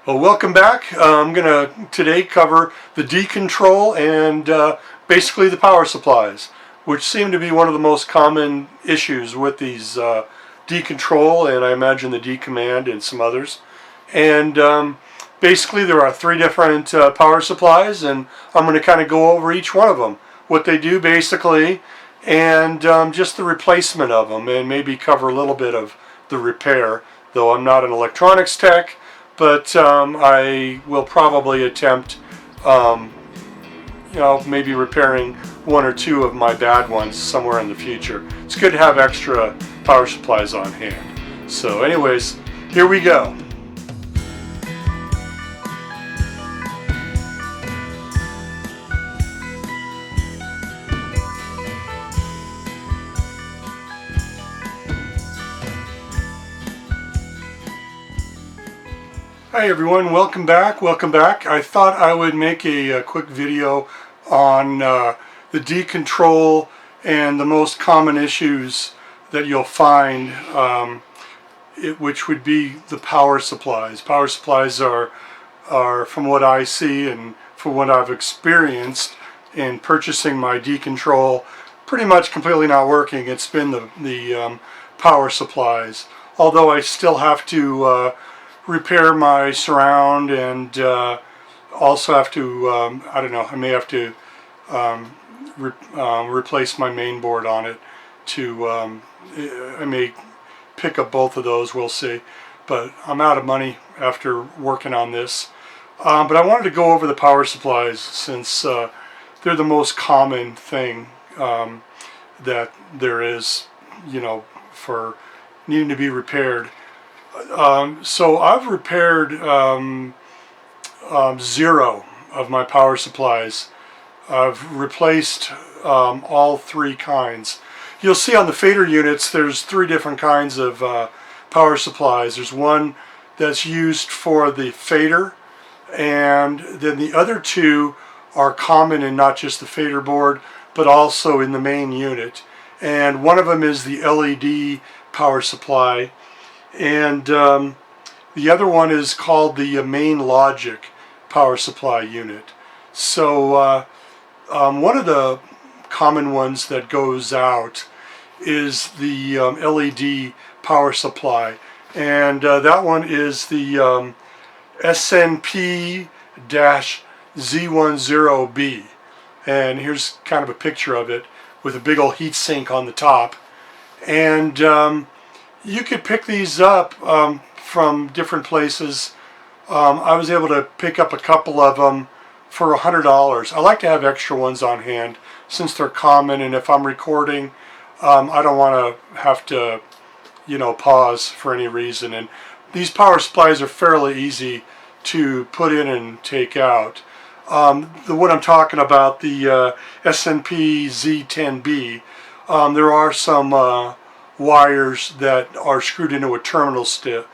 Well, welcome back. I'm going to today cover the D-control and basically the power supplies, which seem to be one of the most common issues with these D-control and I imagine the D-command and some others. And basically there are three different power supplies, and I'm going to kind of go over each one of them, what they do basically, and just the replacement of them, and maybe cover a little bit of the repair, though I'm not an electronics tech. But I will probably attempt, maybe repairing one or two of my bad ones somewhere in the future. It's good to have extra power supplies on hand. So anyways, here we go. Hi everyone, welcome back. I thought I would make a quick video on the D-control and the most common issues that you'll find, which would be the power supplies. Power supplies are from what I see and from what I've experienced in purchasing my D-control, pretty much completely not working. It's been the power supplies, although I still have to repair my surround, and also have to, I don't know, I may have to replace my main board on it to, I may pick up both of those, we'll see. But I'm out of money after working on this. But I wanted to go over the power supplies since they're the most common thing that there is, for needing to be repaired. So I've repaired 0 of my power supplies. I've replaced all 3 kinds. You'll see on the fader units there's 3 different kinds of power supplies. There's one that's used for the fader, and then the other 2 are common in not just the fader board but also in the main unit. And one of them is the LED power supply, and the other one is called the main logic power supply unit. So one of the common ones that goes out is the LED power supply, and that one is the SNP-Z10B, and here's kind of a picture of it with a big old heat sink on the top. And you could pick these up from different places. I was able to pick up a couple of them for $100. I like to have extra ones on hand since they're common, and if I'm recording, I don't want to have to, pause for any reason. And these power supplies are fairly easy to put in and take out. The one I'm talking about, the SNP Z10B, there are some wires that are screwed into a terminal strip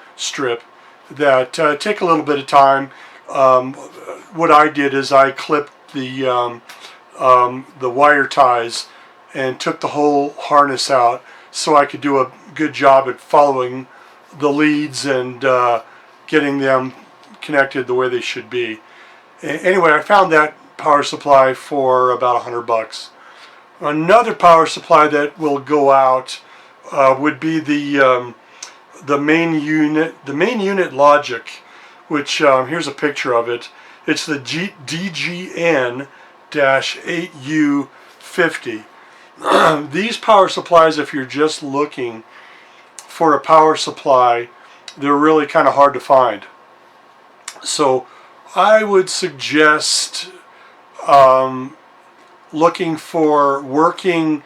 that take a little bit of time. What I did is I clipped the wire ties and took the whole harness out so I could do a good job at following the leads and getting them connected the way they should be. Anyway, I found that power supply for about $100. Another power supply that will go out would be the main unit logic, which here's a picture of it. It's the DGN-8U50. These power supplies, if you're just looking for a power supply, they're really kind of hard to find. So I would suggest looking for working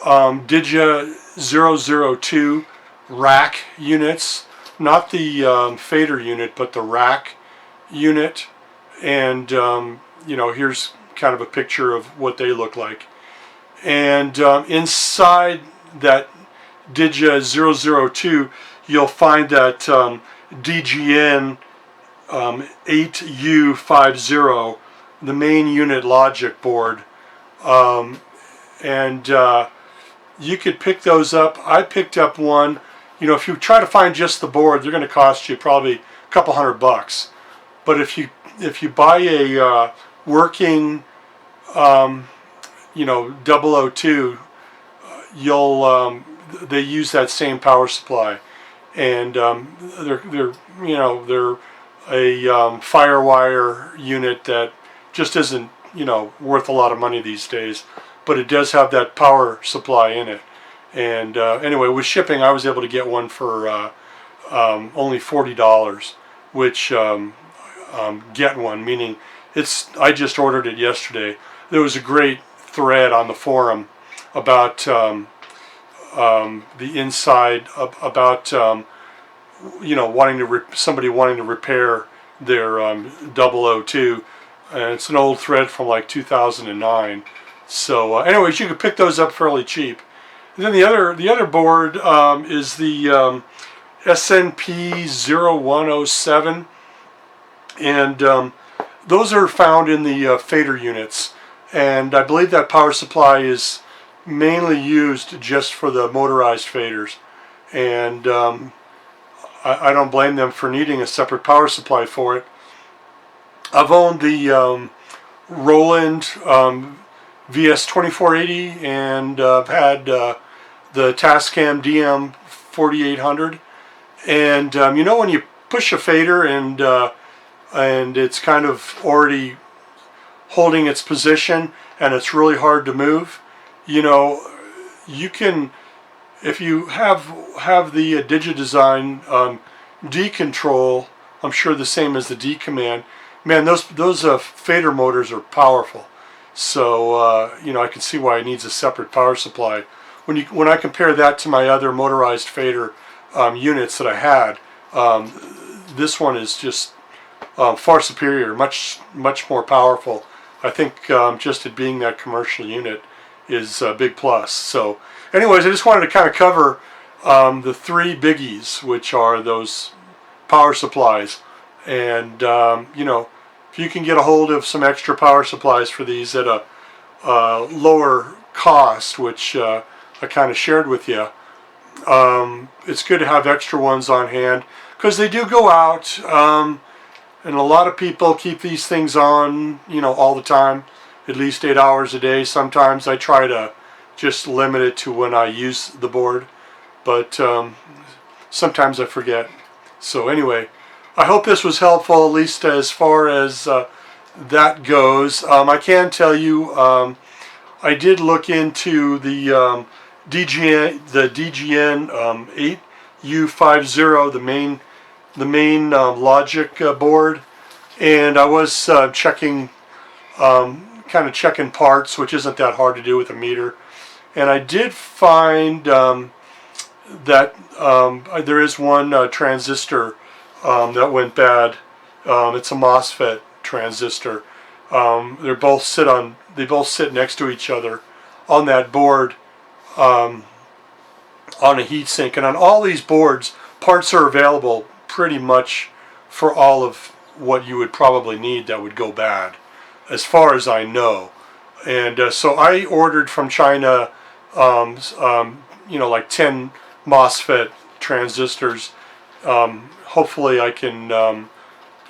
Digi 002 rack units, not the fader unit, but the rack unit. And here's kind of a picture of what they look like. And inside that Digi 002, you'll find that DGN 8U50, the main unit logic board. You could pick those up. I picked up one. If you try to find just the board, they're going to cost you probably a couple $100. But if you buy a working you know, 002, you'll they use that same power supply, and they're you know, they're a Firewire unit that just isn't, you know, worth a lot of money these days, but it does have that power supply in it. And anyway, with shipping, I was able to get one for only $40, which get one, meaning I just ordered it yesterday. There was a great thread on the forum about the inside, about you know, somebody wanting to repair their 002, and it's an old thread from like 2009. So anyways, you can pick those up fairly cheap. And then the other board is the SNP 0107, and those are found in the fader units, and I believe that power supply is mainly used just for the motorized faders, and I don't blame them for needing a separate power supply for it. I've owned the Roland VS2480, and I've had the Tascam DM4800, and you know, when you push a fader and it's kind of already holding its position and it's really hard to move, you know, you can, if you have the DigiDesign D control, I'm sure the same as the D command, man, those fader motors are powerful. So you know, I can see why it needs a separate power supply. When I compare that to my other motorized fader units that I had, this one is just far superior, much more powerful. I think just it being that commercial unit is a big plus. So anyways, I just wanted to kind of cover the three biggies, which are those power supplies. And you know, if you can get a hold of some extra power supplies for these at a lower cost, which I kind of shared with you, it's good to have extra ones on hand, because they do go out, and a lot of people keep these things on, you know, all the time, at least 8 hours a day. Sometimes I try to just limit it to when I use the board, but sometimes I forget. So anyway, I hope this was helpful, at least as far as that goes. I can tell you, I did look into the DGN 8U50, the main logic board, and I was checking, kind of checking parts, which isn't that hard to do with a meter, and I did find that there is one transistor that went bad. It's a MOSFET transistor. They both sit next to each other on that board, on a heatsink. And on all these boards, parts are available pretty much for all of what you would probably need that would go bad, as far as I know. And so I ordered from China, you know, like 10 MOSFET transistors. Hopefully I can,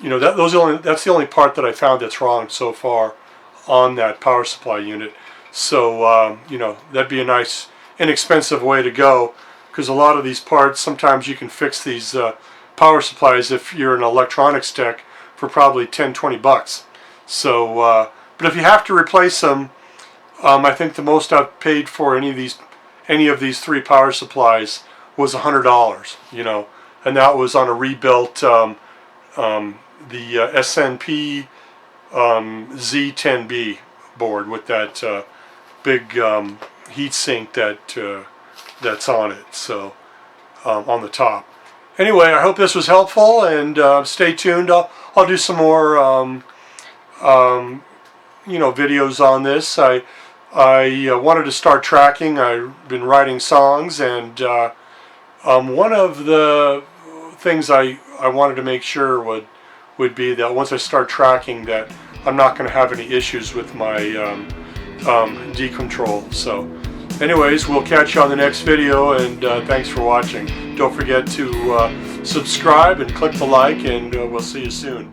you know, that's the only part that I found that's wrong so far on that power supply unit. So you know, that'd be a nice inexpensive way to go, because a lot of these parts, sometimes you can fix these power supplies if you're an electronics tech for probably 10-20 bucks. So but if you have to replace them, I think the most I've paid for any of these three power supplies was $100, you know, and that was on a rebuilt the SNP Z10B board with that big heatsink that's on it, so on the top. Anyway, I hope this was helpful, and stay tuned. I'll do some more you know, videos on this. I wanted to start tracking. I've been writing songs, and one of the things I wanted to make sure would be that once I start tracking, that I'm not going to have any issues with my D control. So anyways, we'll catch you on the next video, and thanks for watching. Don't forget to subscribe and click the like, and we'll see you soon.